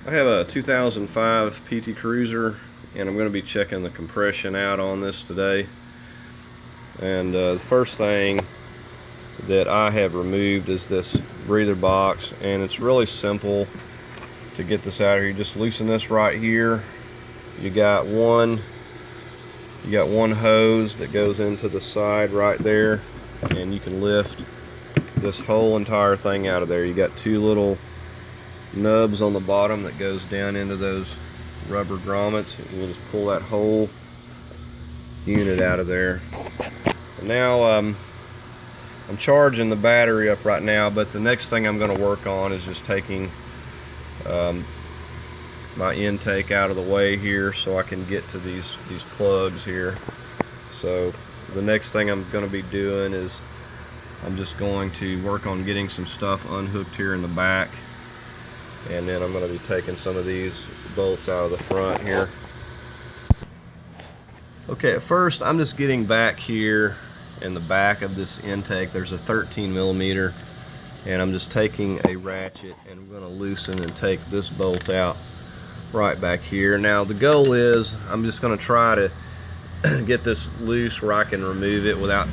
I have a 2005 PT Cruiser, and I'm going to be checking the compression out on this today. And the first thing that I have removed is this breather box, and it's really simple to get this out of here. You just loosen this right here. You got one hose that goes into the side right there, and you can lift this whole entire thing out of there. You got two little nubs on the bottom that goes down into those rubber grommets, and you just pull that whole unit out of there. And now I'm charging the battery up right now, but the next thing I'm going to work on is just taking my intake out of the way here so I can get to these plugs here. So the next thing I'm going to be doing is I'm just going to work on getting some stuff unhooked here in the back, and then I'm going to be taking some of these bolts out of the front here. Okay, at first I'm just getting back here in the back of this intake. There's a 13mm, and I'm just taking a ratchet and I'm going to loosen and take this bolt out right back here. Now the goal is I'm just going to try to get this loose where I can remove it without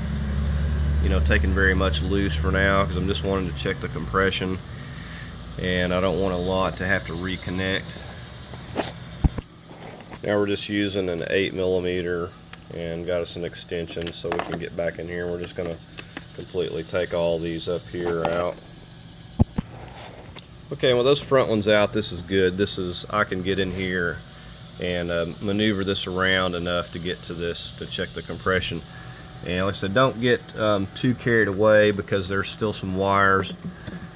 taking very much loose for now, because I'm just wanting to check the compression and I don't want a lot to have to reconnect. Now we're just using an 8mm and got us an extension so we can get back in here. We're just going to completely take all these up here out. Okay, well, those front ones out, this is good. I can get in here and maneuver this around enough to get to this to check the compression. And like I said, don't get too carried away, because there's still some wires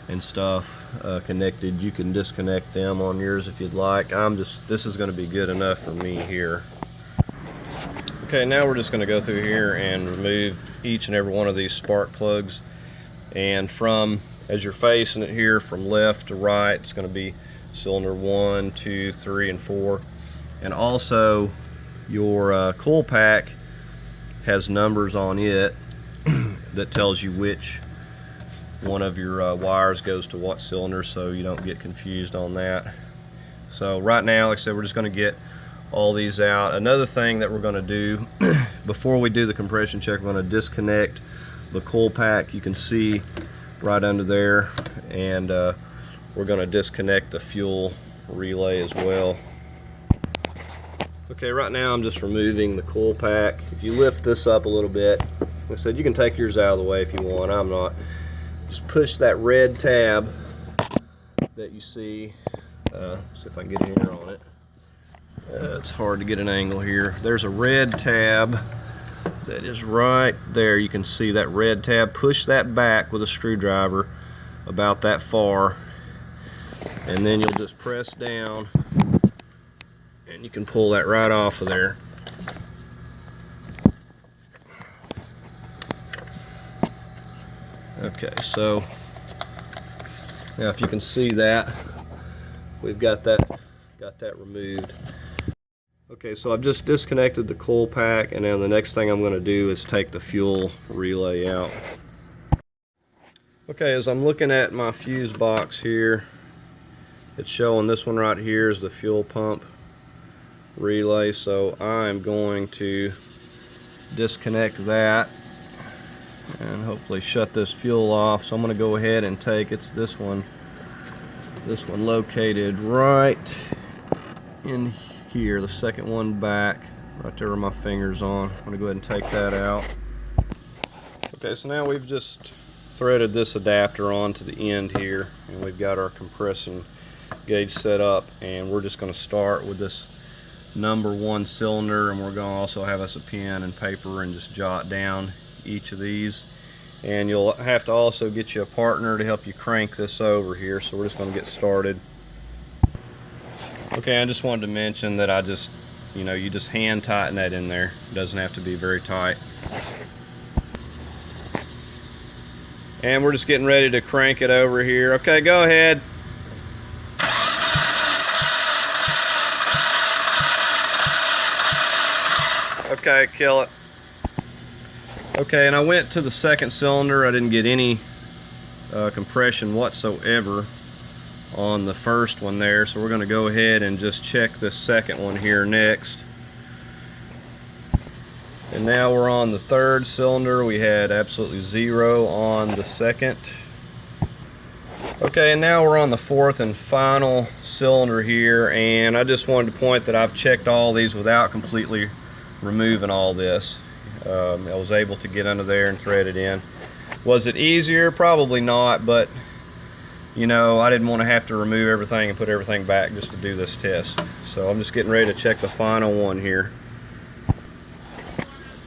and stuff connected. You can disconnect them on yours if you'd like. This is going to be good enough for me here. Okay, now we're just going to go through here and remove each and every one of these spark plugs. And as you're facing it here, from left to right, it's going to be cylinder 1, 2, 3, and 4. And also your coil pack has numbers on it that tells you which one of your wires goes to what cylinder, so you don't get confused on that. So right now, like I said, we're just going to get all these out. Another thing that we're going to do before we do the compression check, we're going to disconnect the coil pack. You can see right under there, and we're going to disconnect the fuel relay as well. Okay, right now I'm just removing the coil pack. If you lift this up a little bit, like I said, you can take yours out of the way if you want. I'm not. Just push that red tab that you see. See if I can get in here on it. It's hard to get an angle here. There's a red tab that is right there. You can see that red tab. Push that back with a screwdriver about that far, and then you'll just press down and you can pull that right off of there. Okay, so now if you can see that, we've got that removed. Okay, so I've just disconnected the coil pack, and then the next thing I'm going to do is take the fuel relay out. Okay, as I'm looking at my fuse box here, it's showing this one right here is the fuel pump relay, so I'm going to disconnect that and hopefully shut this fuel off. So I'm going to go ahead and take this one located right in here, the second one back, right there where my finger's on. I'm going to go ahead and take that out. Okay, so now we've just threaded this adapter on to the end here, and we've got our compression gauge set up, and we're just going to start with this number 1 cylinder, and we're going to also have us a pen and paper and just jot down each of these. And you'll have to also get you a partner to help you crank this over here, so we're just going to get started. Okay, I just wanted to mention that you just hand tighten that in there. It doesn't have to be very tight. And we're just getting ready to crank it over here. Okay, go ahead. Okay, kill it. Okay, and I went to the second cylinder. I didn't get any compression whatsoever on the first one there, so we're going to go ahead and just check this second one here next. And now we're on the third cylinder. We had absolutely 0 on the second. Okay, and now we're on the fourth and final cylinder here, and I just wanted to point that I've checked all these without completely removing all this. I was able to get under there and thread it in. Was it easier? Probably not, but you know, I didn't want to have to remove everything and put everything back just to do this test. So I'm just getting ready to check the final one here.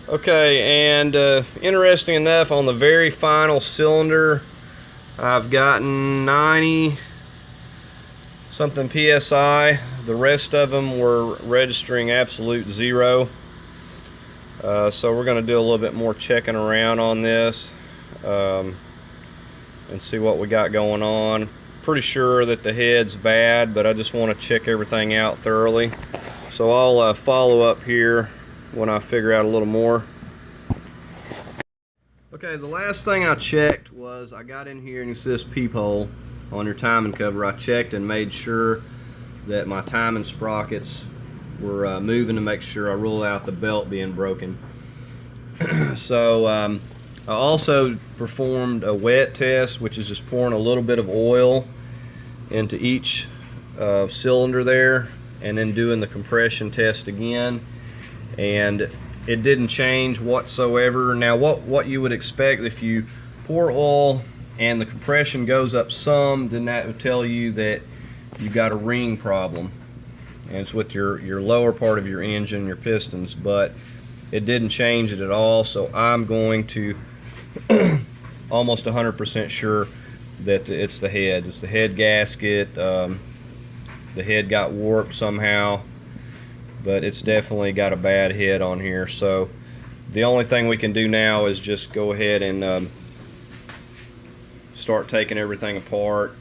Okay, and interesting enough, on the very final cylinder, I've gotten 90 something PSI. The rest of them were registering absolute 0. So we're going to do a little bit more checking around on this and see what we got going on. Pretty sure that the head's bad, but I just want to check everything out thoroughly. So I'll follow up here when I figure out a little more. Okay, the last thing I checked was I got in here and you see this peephole on your timing cover. I checked and made sure that my timing sprockets were moving to make sure I rule out the belt being broken. So I also performed a wet test, which is just pouring a little bit of oil into each cylinder there and then doing the compression test again, and it didn't change whatsoever. Now what you would expect, if you pour oil and the compression goes up some, then that would tell you that you got a ring problem, and it's with your lower part of your engine, your pistons, but it didn't change it at all. So I'm going to almost 100% sure that it's the head. It's the head gasket. The head got warped somehow, but it's definitely got a bad head on here. So the only thing we can do now is just go ahead and start taking everything apart.